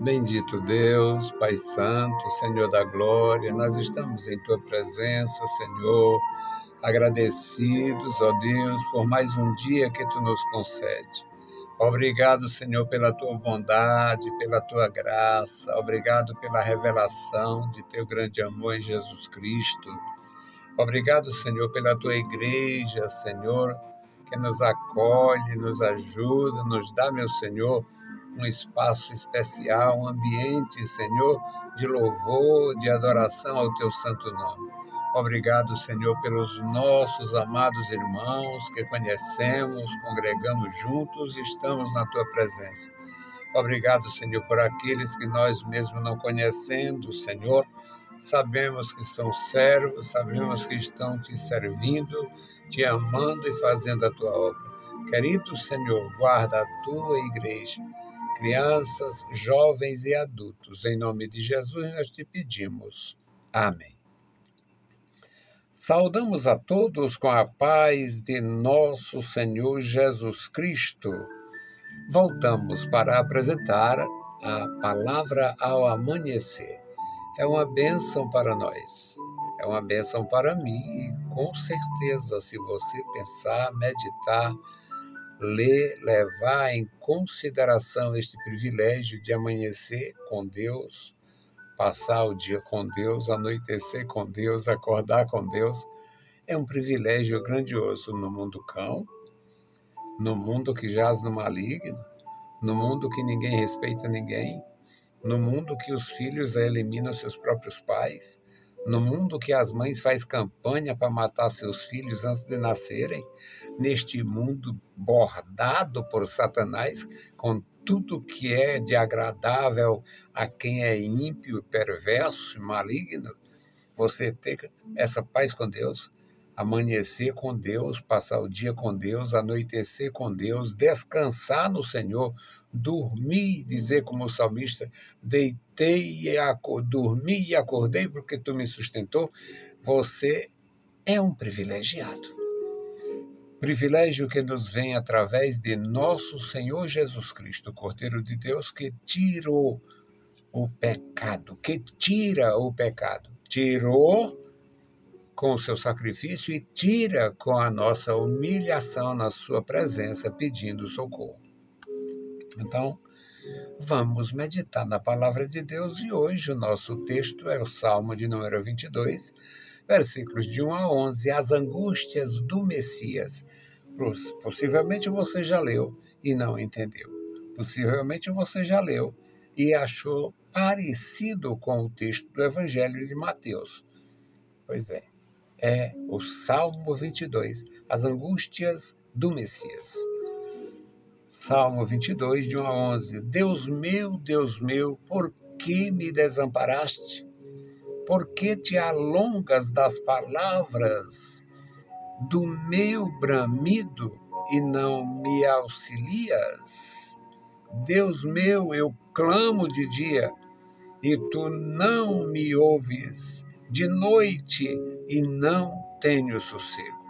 Bendito Deus, Pai Santo, Senhor da Glória, nós estamos em Tua presença, Senhor, agradecidos, ó Deus, por mais um dia que Tu nos concede. Obrigado, Senhor, pela Tua bondade, pela Tua graça, obrigado pela revelação de Teu grande amor em Jesus Cristo. Obrigado, Senhor, pela Tua igreja, Senhor, que nos acolhe, nos ajuda, nos dá, meu Senhor, um espaço especial, um ambiente, Senhor, de louvor, de adoração ao Teu santo nome. Obrigado, Senhor, pelos nossos amados irmãos que conhecemos, congregamos juntos e estamos na Tua presença. Obrigado, Senhor, por aqueles que nós mesmos não conhecendo, Senhor, sabemos que são servos, sabemos que estão Te servindo, Te amando e fazendo a Tua obra. Querido Senhor, guarda a Tua igreja, crianças, jovens e adultos. Em nome de Jesus nós Te pedimos. Amém. Saudamos a todos com a paz de nosso Senhor Jesus Cristo. Voltamos para apresentar a palavra ao amanhecer. É uma bênção para nós, é uma bênção para mim e com certeza, se você pensar, meditar, ler, levar em consideração este privilégio de amanhecer com Deus, passar o dia com Deus, anoitecer com Deus, acordar com Deus, é um privilégio grandioso no mundo cão, no mundo que jaz no maligno, no mundo que ninguém respeita ninguém, no mundo que os filhos eliminam seus próprios pais, no mundo que as mães fazem campanha para matar seus filhos antes de nascerem, neste mundo bordado por Satanás, com tudo que é de agradável a quem é ímpio, perverso e maligno, você ter essa paz com Deus, amanhecer com Deus, passar o dia com Deus, anoitecer com Deus, descansar no Senhor, dormir, dizer como o salmista, dormi e acordei porque Tu me sustentou, você é um privilegiado. Privilégio que nos vem através de nosso Senhor Jesus Cristo, o Cordeiro de Deus que tirou o pecado, que tira o pecado. Tirou com o seu sacrifício e tira com a nossa humilhação na sua presença, pedindo socorro. Então, vamos meditar na palavra de Deus e hoje o nosso texto é o Salmo de número 22, versículos de 1 a 11, as angústias do Messias. Possivelmente você já leu e não entendeu. Possivelmente você já leu e achou parecido com o texto do Evangelho de Mateus. Pois é o Salmo 22, as angústias do Messias. Salmo 22, de 1 a 11. Deus meu, por que me desamparaste? Por que te alongas das palavras do meu bramido e não me auxilias? Deus meu, eu clamo de dia e Tu não me ouves, de noite e não tenho sossego.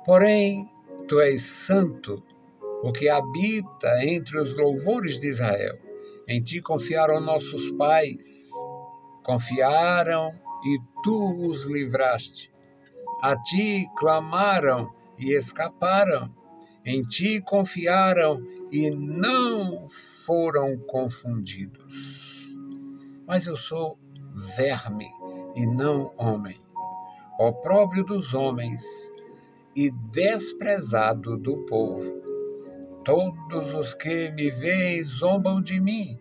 Porém, Tu és santo, o que habita entre os louvores de Israel. Em Ti confiaram nossos pais, confiaram e Tu os livraste. A Ti clamaram e escaparam. Em Ti confiaram e não foram confundidos. Mas eu sou verme e não homem, opróbrio dos homens e desprezado do povo. Todos os que me veem zombam de mim,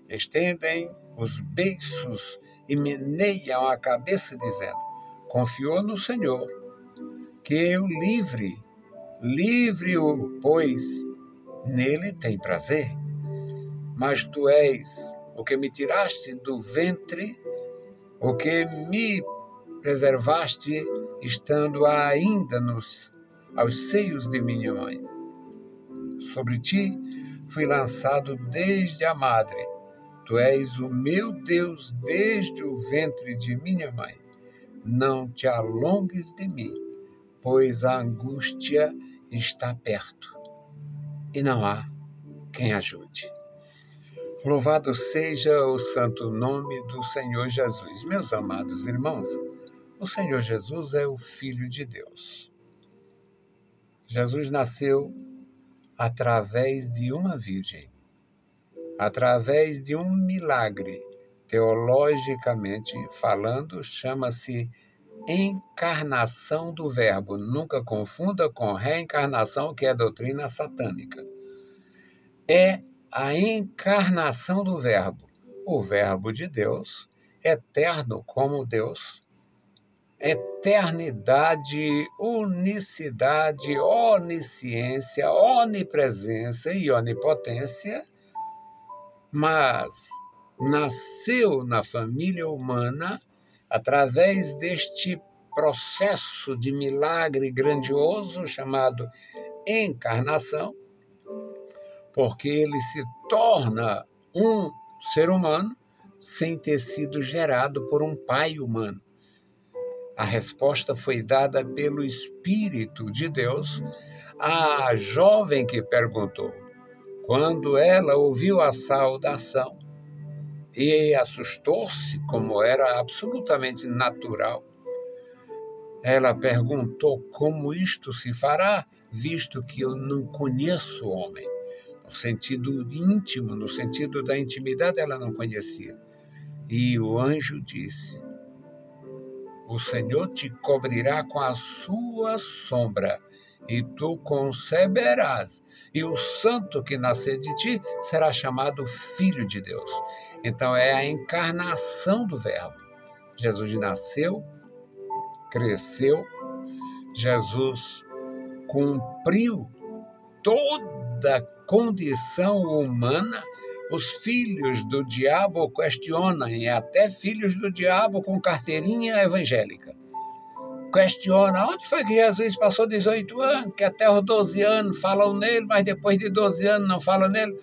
estendem os beiços e meneiam a cabeça, dizendo: confiou no Senhor, que eu livre-o, pois nele tem prazer. Mas Tu és o que me tiraste do ventre, o que me preservaste, estando ainda aos seios de minha mãe. Sobre Ti fui lançado desde a madre. Tu és o meu Deus desde o ventre de minha mãe. Não te alongues de mim, pois a angústia está perto e não há quem ajude. Louvado seja o santo nome do Senhor Jesus. Meus amados irmãos, o Senhor Jesus é o Filho de Deus. Jesus nasceu através de uma virgem, através de um milagre. Teologicamente falando, chama-se encarnação do Verbo. Nunca confunda com reencarnação, que é a doutrina satânica. É a encarnação do Verbo. O Verbo de Deus, eterno como Deus, eternidade, unicidade, onisciência, onipresença e onipotência, mas nasceu na família humana através deste processo de milagre grandioso chamado encarnação, porque ele se torna um ser humano sem ter sido gerado por um pai humano. A resposta foi dada pelo Espírito de Deus à jovem que perguntou. Quando ela ouviu a saudação e assustou-se, como era absolutamente natural, ela perguntou como isto se fará, visto que eu não conheço o homem. No sentido íntimo, no sentido da intimidade, ela não conhecia. E o anjo disse, o Senhor te cobrirá com a sua sombra, e tu conceberás, e o santo que nascer de ti será chamado Filho de Deus. Então é a encarnação do Verbo. Jesus nasceu, cresceu, Jesus cumpriu toda a condição humana. Os filhos do diabo questionam, e até filhos do diabo com carteirinha evangélica. Questiona, onde foi que Jesus passou 18 anos, que até os 12 anos falam nele, mas depois de 12 anos não falam nele?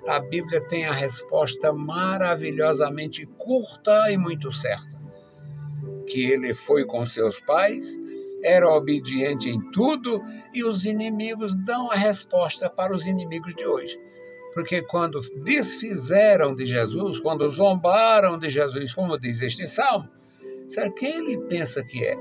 A Bíblia tem a resposta maravilhosamente curta e muito certa. Que ele foi com seus pais, era obediente em tudo, e os inimigos dão a resposta para os inimigos de hoje. Porque quando desfizeram de Jesus, quando zombaram de Jesus, como diz este salmo, será que ele pensa que é?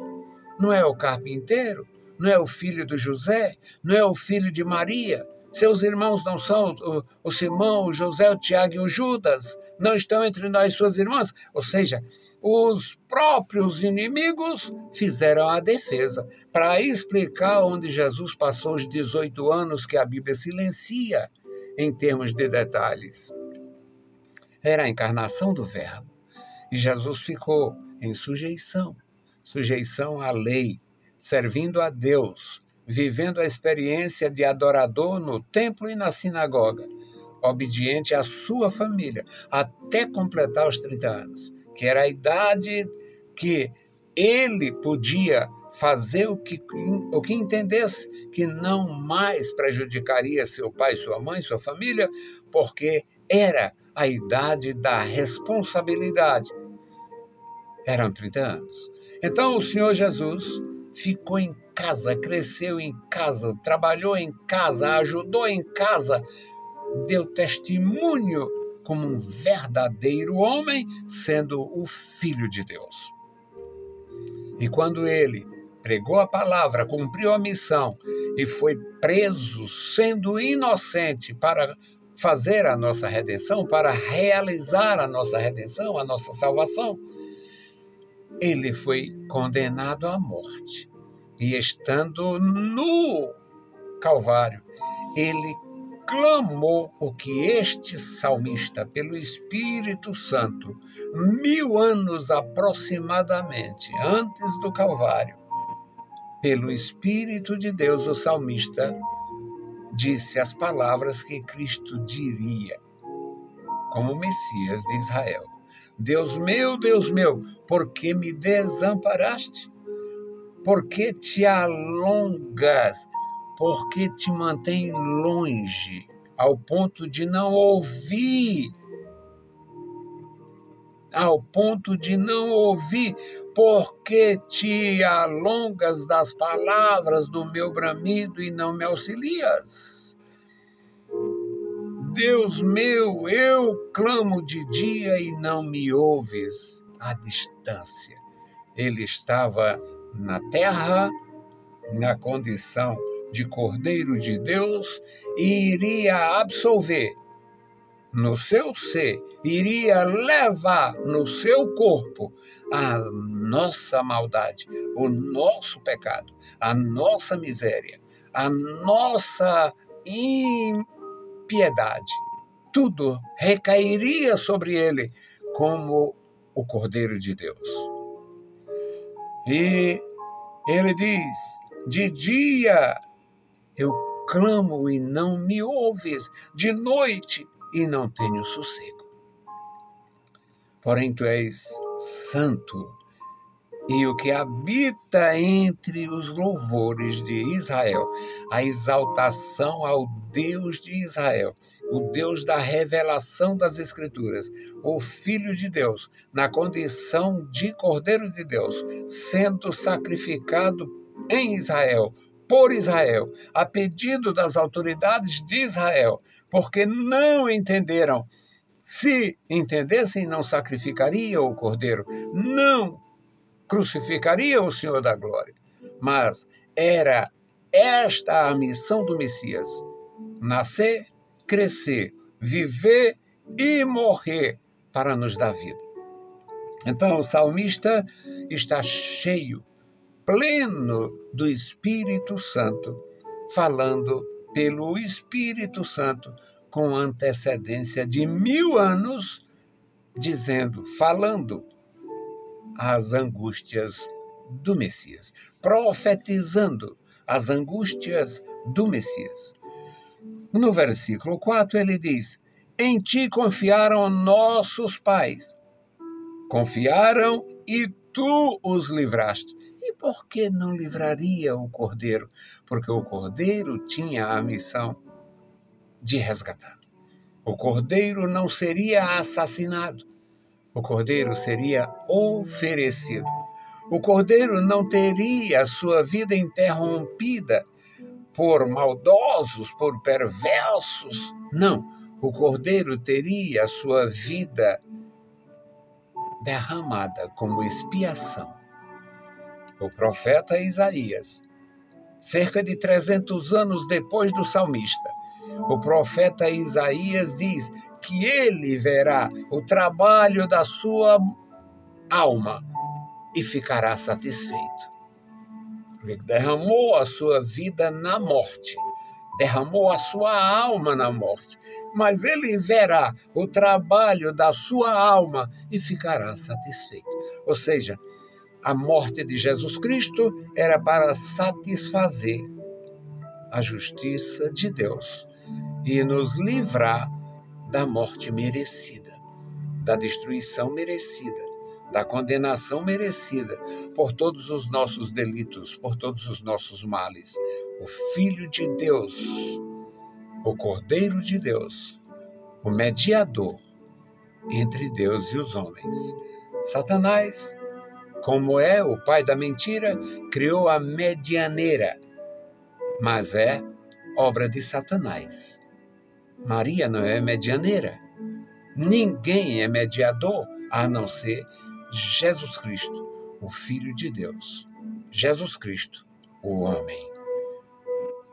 Não é o carpinteiro? Não é o filho de José? Não é o filho de Maria? Seus irmãos não são o Simão, o José, o Tiago e o Judas? Não estão entre nós suas irmãs? Ou seja, os próprios inimigos fizeram a defesa para explicar onde Jesus passou os 18 anos que a Bíblia silencia em termos de detalhes. Era a encarnação do Verbo. E Jesus ficou em sujeição à lei, servindo a Deus, vivendo a experiência de adorador no templo e na sinagoga, obediente à sua família, até completar os 30 anos, que era a idade que ele podia fazer o que entendesse, que não mais prejudicaria seu pai, sua mãe, sua família, porque era a idade da responsabilidade. Eram 30 anos. Então o Senhor Jesus ficou em casa, cresceu em casa, trabalhou em casa, ajudou em casa, deu testemunho como um verdadeiro homem, sendo o Filho de Deus. E quando ele pregou a palavra, cumpriu a missão e foi preso, sendo inocente, para fazer a nossa redenção, para realizar a nossa redenção, a nossa salvação, ele foi condenado à morte. E estando no Calvário, ele clamou o que este salmista, pelo Espírito Santo, 1000 anos aproximadamente antes do Calvário, pelo Espírito de Deus, o salmista disse as palavras que Cristo diria como Messias de Israel. Deus meu, por que me desamparaste? Por que te alongas? Por que te mantém longe, ao ponto de não ouvir? Por que te alongas das palavras do meu bramido e não me auxilias? Deus meu, eu clamo de dia e não me ouves. À distância. Ele estava na terra, na condição de Cordeiro de Deus, e iria absolver no seu ser, iria levar no seu corpo a nossa maldade, o nosso pecado, a nossa miséria, a nossa impiedade. Tudo recairia sobre ele como o Cordeiro de Deus. E ele diz: de dia eu clamo e não me ouves, de noite e não tenho sossego. Porém, tu és santo, e o que habita entre os louvores de Israel, a exaltação ao Deus de Israel, o Deus da revelação das Escrituras, o Filho de Deus, na condição de Cordeiro de Deus, sendo sacrificado em Israel, por Israel, a pedido das autoridades de Israel, porque não entenderam. Se entendessem, não sacrificariam o Cordeiro, não crucificaria o Senhor da Glória. Mas era esta a missão do Messias: nascer, crescer, viver e morrer para nos dar vida. Então o salmista está cheio, pleno do Espírito Santo, falando pelo Espírito Santo com antecedência de 1000 anos, dizendo, falando as angústias do Messias, profetizando as angústias do Messias. No versículo 4 ele diz: em ti confiaram nossos pais, confiaram e tu os livraste. E por que não livraria o Cordeiro? Porque o Cordeiro tinha a missão de resgatar. O Cordeiro não seria assassinado. O Cordeiro seria oferecido. O Cordeiro não teria sua vida interrompida por maldosos, por perversos. Não. O Cordeiro teria sua vida derramada como expiação. O profeta Isaías, cerca de 300 anos depois do salmista, o profeta Isaías diz que ele verá o trabalho da sua alma e ficará satisfeito. Porque derramou a sua vida na morte, derramou a sua alma na morte, mas ele verá o trabalho da sua alma e ficará satisfeito. Ou seja, a morte de Jesus Cristo era para satisfazer a justiça de Deus e nos livrar da morte merecida, da destruição merecida, da condenação merecida por todos os nossos delitos, por todos os nossos males. O Filho de Deus, o Cordeiro de Deus, o mediador entre Deus e os homens. Satanás, como é o pai da mentira, criou a medianeira, mas é obra de Satanás. Maria não é medianeira. Ninguém é mediador a não ser Jesus Cristo, o Filho de Deus. Jesus Cristo, o homem.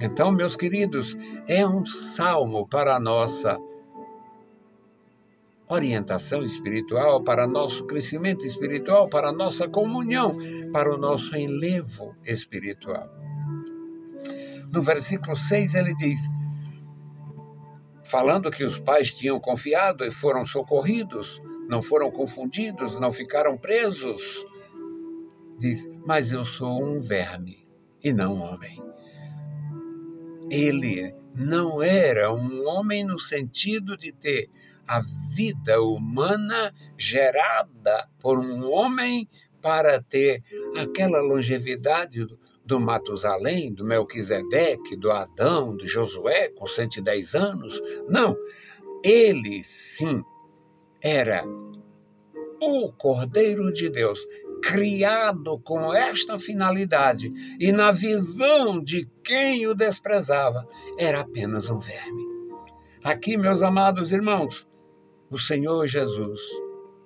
Então, meus queridos, é um salmo para a nossa orientação espiritual, para nosso crescimento espiritual, para a nossa comunhão, para o nosso enlevo espiritual. No versículo 6 ele diz, falando que os pais tinham confiado e foram socorridos, não foram confundidos, não ficaram presos, diz, mas eu sou um verme e não homem. Ele não era um homem no sentido de ter a vida humana gerada por um homem para ter aquela longevidade do Matusalém, do Melquisedeque, do Adão, do Josué, com 110 anos. Não, ele sim era o Cordeiro de Deus, criado com esta finalidade, e na visão de quem o desprezava, era apenas um verme. Aqui, meus amados irmãos, o Senhor Jesus,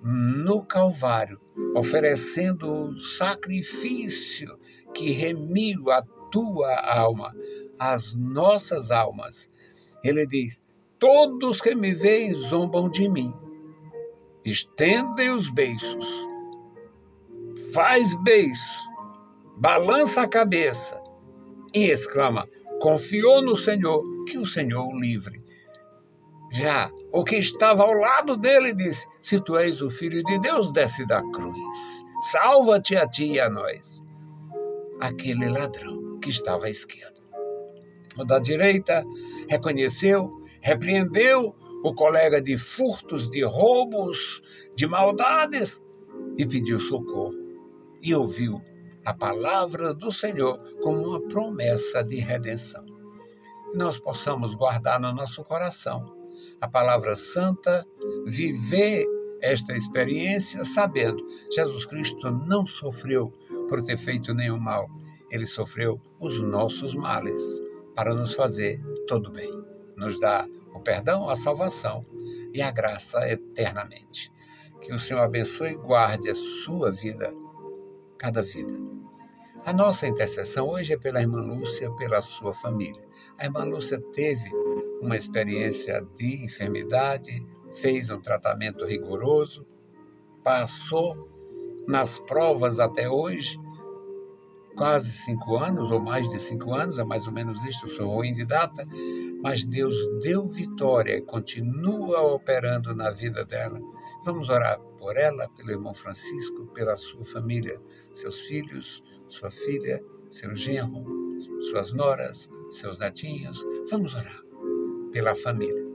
no Calvário, oferecendo o sacrifício que remiu a tua alma, as nossas almas. Ele diz: todos que me veem zombam de mim. Estendem os beiços, faz beiço, balança a cabeça e exclama: confiou no Senhor, que o Senhor o livre. Já o que estava ao lado dele disse: se tu és o Filho de Deus, desce da cruz. Salva-te a ti e a nós. Aquele ladrão que estava à esquerda. O da direita reconheceu, repreendeu o colega de furtos, de roubos, de maldades e pediu socorro. E ouviu a palavra do Senhor como uma promessa de redenção. Que nós possamos guardar no nosso coração a palavra santa, viver esta experiência sabendo: Jesus Cristo não sofreu por ter feito nenhum mal. Ele sofreu os nossos males para nos fazer todo bem. Nos dá o perdão, a salvação e a graça eternamente. Que o Senhor abençoe e guarde a sua vida, cada vida. A nossa intercessão hoje é pela irmã Lúcia, pela sua família. A irmã Lúcia teve uma experiência de enfermidade, fez um tratamento rigoroso, passou nas provas até hoje, quase 5 anos, ou mais de 5 anos, é mais ou menos isso, eu sou ruim de data, mas Deus deu vitória e continua operando na vida dela. Vamos orar por ela, pelo irmão Francisco, pela sua família, seus filhos, sua filha, seu genro, suas noras, seus netinhos. Vamos orar pela família.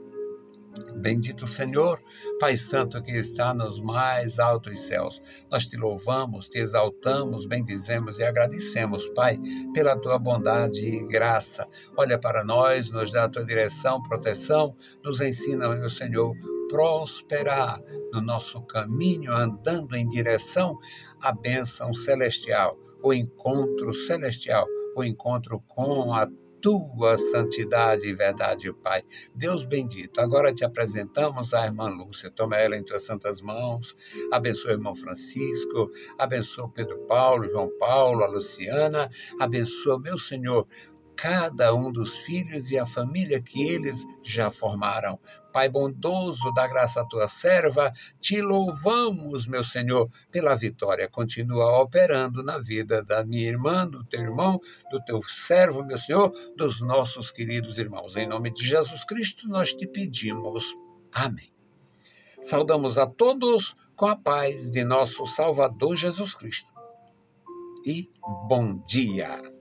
Bendito o Senhor, Pai Santo que está nos mais altos céus. Nós te louvamos, te exaltamos, bendizemos e agradecemos, Pai, pela tua bondade e graça. Olha para nós, nos dá a tua direção, proteção, nos ensina, meu Senhor, prosperar no nosso caminho, andando em direção à bênção celestial, o encontro celestial, o encontro com a tua santidade e verdade, Pai. Deus bendito, agora te apresentamos a irmã Lúcia. Toma ela em tuas santas mãos, abençoa o irmão Francisco, abençoa o Pedro Paulo, João Paulo, a Luciana, abençoa, meu Senhor, cada um dos filhos e a família que eles já formaram. Pai bondoso, dá graça à tua serva, te louvamos, meu Senhor, pela vitória. Continua operando na vida da minha irmã, do teu irmão, do teu servo, meu Senhor, dos nossos queridos irmãos. Em nome de Jesus Cristo, nós te pedimos. Amém. Saudamos a todos com a paz de nosso Salvador Jesus Cristo. E bom dia!